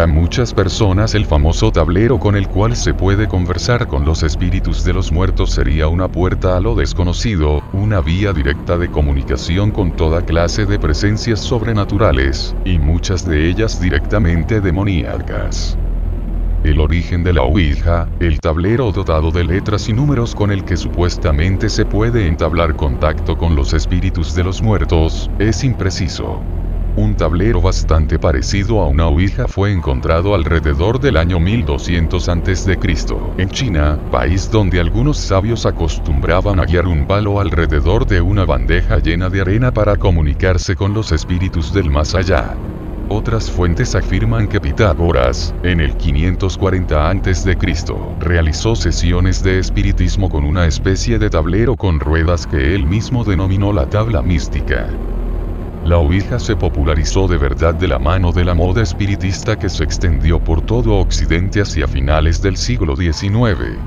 Para muchas personas el famoso tablero con el cual se puede conversar con los espíritus de los muertos sería una puerta a lo desconocido, una vía directa de comunicación con toda clase de presencias sobrenaturales, y muchas de ellas directamente demoníacas. El origen de la Ouija, el tablero dotado de letras y números con el que supuestamente se puede entablar contacto con los espíritus de los muertos, es impreciso. Un tablero bastante parecido a una Ouija fue encontrado alrededor del año 1200 a.C. en China, país donde algunos sabios acostumbraban a guiar un palo alrededor de una bandeja llena de arena para comunicarse con los espíritus del más allá. Otras fuentes afirman que Pitágoras, en el 540 a.C., realizó sesiones de espiritismo con una especie de tablero con ruedas que él mismo denominó la tabla mística. La Ouija se popularizó de verdad de la mano de la moda espiritista que se extendió por todo Occidente hacia finales del siglo XIX.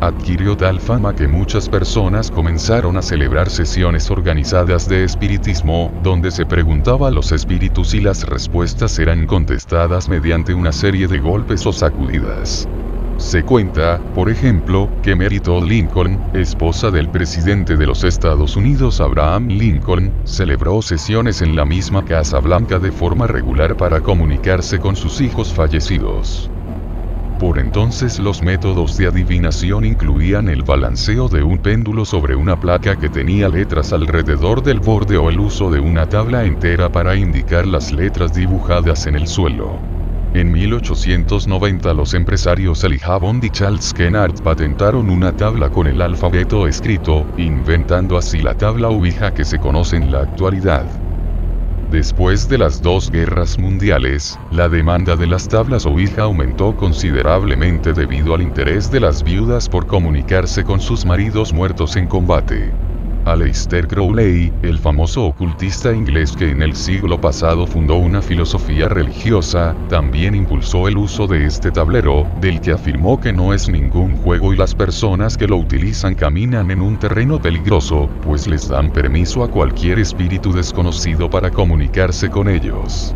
Adquirió tal fama que muchas personas comenzaron a celebrar sesiones organizadas de espiritismo, donde se preguntaba a los espíritus y las respuestas eran contestadas mediante una serie de golpes o sacudidas. Se cuenta, por ejemplo, que Mary Todd Lincoln, esposa del presidente de los Estados Unidos Abraham Lincoln, celebró sesiones en la misma Casa Blanca de forma regular para comunicarse con sus hijos fallecidos. Por entonces los métodos de adivinación incluían el balanceo de un péndulo sobre una placa que tenía letras alrededor del borde o el uso de una tabla entera para indicar las letras dibujadas en el suelo. En 1890 los empresarios Elijah Bond y Charles Kennard patentaron una tabla con el alfabeto escrito, inventando así la tabla Ouija que se conoce en la actualidad. Después de las dos guerras mundiales, la demanda de las tablas Ouija aumentó considerablemente debido al interés de las viudas por comunicarse con sus maridos muertos en combate. Aleister Crowley, el famoso ocultista inglés que en el siglo pasado fundó una filosofía religiosa, también impulsó el uso de este tablero, del que afirmó que no es ningún juego y las personas que lo utilizan caminan en un terreno peligroso, pues les dan permiso a cualquier espíritu desconocido para comunicarse con ellos.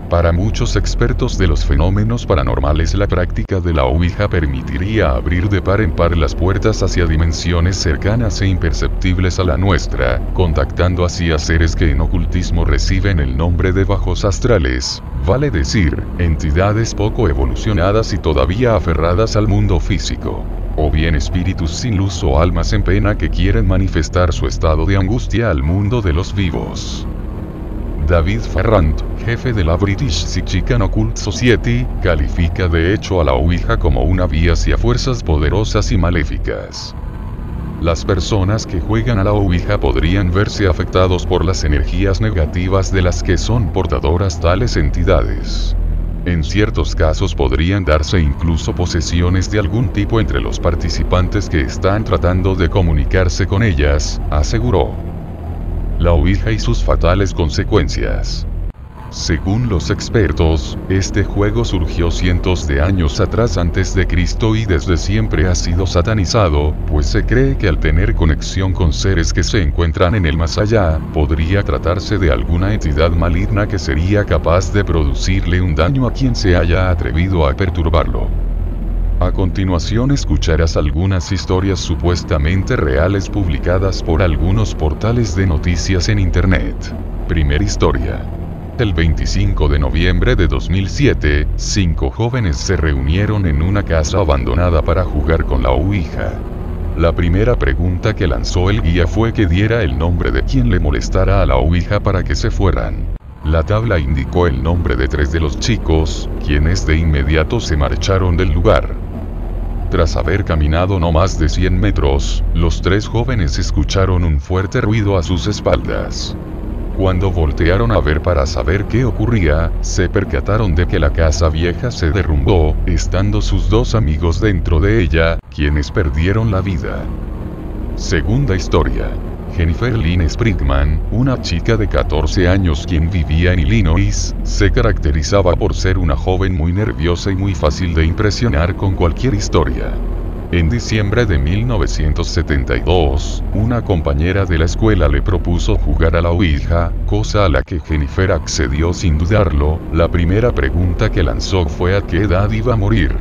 Para muchos expertos de los fenómenos paranormales, la práctica de la Ouija permitiría abrir de par en par las puertas hacia dimensiones cercanas e imperceptibles a la nuestra, contactando así a seres que en ocultismo reciben el nombre de bajos astrales, vale decir, entidades poco evolucionadas y todavía aferradas al mundo físico. O bien espíritus sin luz o almas en pena que quieren manifestar su estado de angustia al mundo de los vivos. David Farrant, jefe de la British Psychic and Occult Society, califica de hecho a la Ouija como una vía hacia fuerzas poderosas y maléficas. Las personas que juegan a la Ouija podrían verse afectados por las energías negativas de las que son portadoras tales entidades. En ciertos casos podrían darse incluso posesiones de algún tipo entre los participantes que están tratando de comunicarse con ellas, aseguró. La Ouija y sus fatales consecuencias. Según los expertos, este juego surgió cientos de años atrás antes de Cristo y desde siempre ha sido satanizado, pues se cree que al tener conexión con seres que se encuentran en el más allá, podría tratarse de alguna entidad maligna que sería capaz de producirle un daño a quien se haya atrevido a perturbarlo. A continuación escucharás algunas historias supuestamente reales publicadas por algunos portales de noticias en internet. Primera historia. El 25 de noviembre de 2007, 5 jóvenes se reunieron en una casa abandonada para jugar con la Ouija. La primera pregunta que lanzó el guía fue que diera el nombre de quien le molestara a la Ouija para que se fueran. La tabla indicó el nombre de 3 de los chicos, quienes de inmediato se marcharon del lugar. Tras haber caminado no más de 100 metros, los 3 jóvenes escucharon un fuerte ruido a sus espaldas. Cuando voltearon a ver para saber qué ocurría, se percataron de que la casa vieja se derrumbó, estando sus 2 amigos dentro de ella, quienes perdieron la vida. Segunda historia. Jennifer Lynn Sprigman, una chica de 14 años quien vivía en Illinois, se caracterizaba por ser una joven muy nerviosa y muy fácil de impresionar con cualquier historia. En diciembre de 1972, una compañera de la escuela le propuso jugar a la Ouija, cosa a la que Jennifer accedió sin dudarlo. La primera pregunta que lanzó fue a qué edad iba a morir.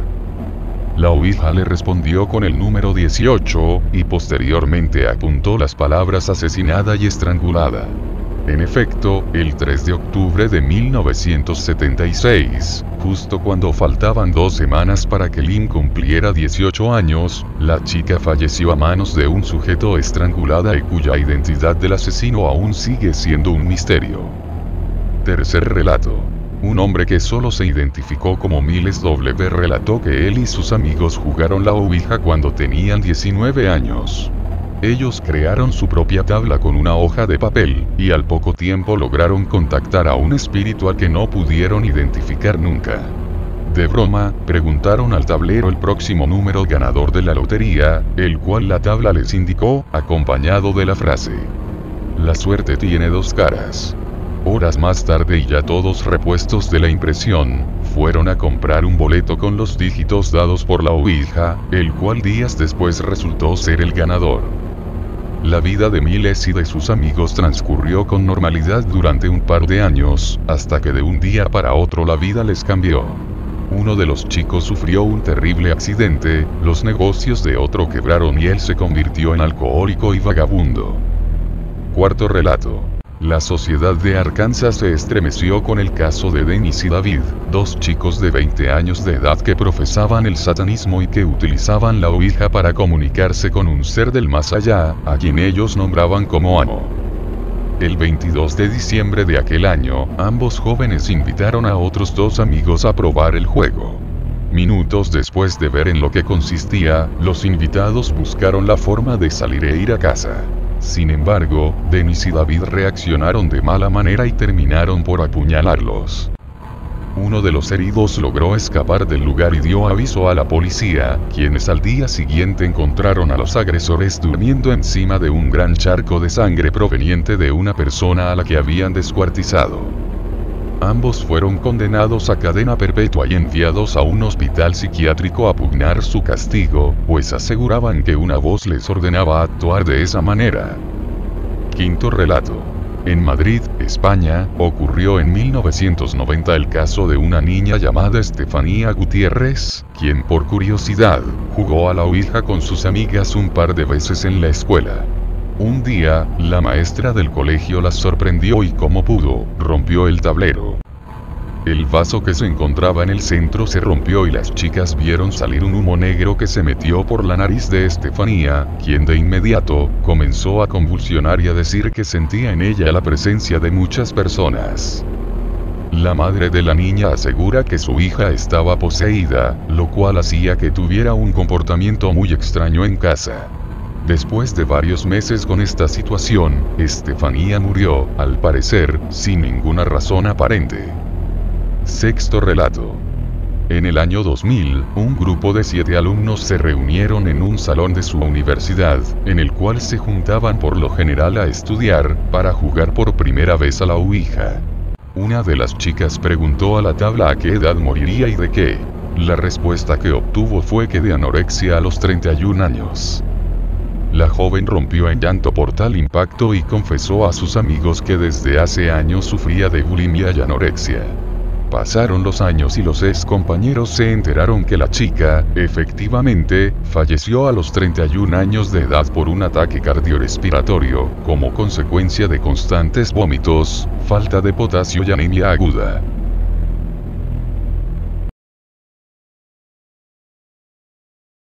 La Ouija le respondió con el número 18, y posteriormente apuntó las palabras asesinada y estrangulada. En efecto, el 3 de octubre de 1976, justo cuando faltaban 2 semanas para que Lynn cumpliera 18 años, la chica falleció a manos de un sujeto estrangulada y cuya identidad del asesino aún sigue siendo un misterio. Tercer relato. Un hombre que solo se identificó como Miles W relató que él y sus amigos jugaron la Ouija cuando tenían 19 años. Ellos crearon su propia tabla con una hoja de papel, y al poco tiempo lograron contactar a un espíritu al que no pudieron identificar nunca. De broma, preguntaron al tablero el próximo número ganador de la lotería, el cual la tabla les indicó, acompañado de la frase: "La suerte tiene 2 caras". Horas más tarde y ya todos repuestos de la impresión, fueron a comprar un boleto con los dígitos dados por la Ouija, el cual días después resultó ser el ganador. La vida de Miles y de sus amigos transcurrió con normalidad durante un par de años, hasta que de un día para otro la vida les cambió. Uno de los chicos sufrió un terrible accidente, los negocios de otro quebraron y él se convirtió en alcohólico y vagabundo. Cuarto relato. La sociedad de Arkansas se estremeció con el caso de Dennis y David, 2 chicos de 20 años de edad que profesaban el satanismo y que utilizaban la Ouija para comunicarse con un ser del más allá, a quien ellos nombraban como amo. El 22 de diciembre de aquel año, ambos jóvenes invitaron a otros 2 amigos a probar el juego. Minutos después de ver en lo que consistía, los invitados buscaron la forma de salir e ir a casa. Sin embargo, Dennis y David reaccionaron de mala manera y terminaron por apuñalarlos. Uno de los heridos logró escapar del lugar y dio aviso a la policía, quienes al día siguiente encontraron a los agresores durmiendo encima de un gran charco de sangre proveniente de una persona a la que habían descuartizado. Ambos fueron condenados a cadena perpetua y enviados a un hospital psiquiátrico a pugnar su castigo, pues aseguraban que una voz les ordenaba actuar de esa manera. Quinto relato. En Madrid, España, ocurrió en 1990 el caso de una niña llamada Estefanía Gutiérrez, quien por curiosidad, jugó a la Ouija con sus amigas un par de veces en la escuela. Un día, la maestra del colegio las sorprendió y como pudo, rompió el tablero. El vaso que se encontraba en el centro se rompió y las chicas vieron salir un humo negro que se metió por la nariz de Estefanía, quien de inmediato, comenzó a convulsionar y a decir que sentía en ella la presencia de muchas personas. La madre de la niña asegura que su hija estaba poseída, lo cual hacía que tuviera un comportamiento muy extraño en casa. Después de varios meses con esta situación, Estefanía murió, al parecer, sin ninguna razón aparente. Sexto relato. En el año 2000, un grupo de 7 alumnos se reunieron en un salón de su universidad, en el cual se juntaban por lo general a estudiar, para jugar por primera vez a la Ouija. Una de las chicas preguntó a la tabla a qué edad moriría y de qué. La respuesta que obtuvo fue que de anorexia a los 31 años. La joven rompió en llanto por tal impacto y confesó a sus amigos que desde hace años sufría de bulimia y anorexia. Pasaron los años y los ex compañeros se enteraron que la chica, efectivamente, falleció a los 31 años de edad por un ataque cardiorrespiratorio, como consecuencia de constantes vómitos, falta de potasio y anemia aguda.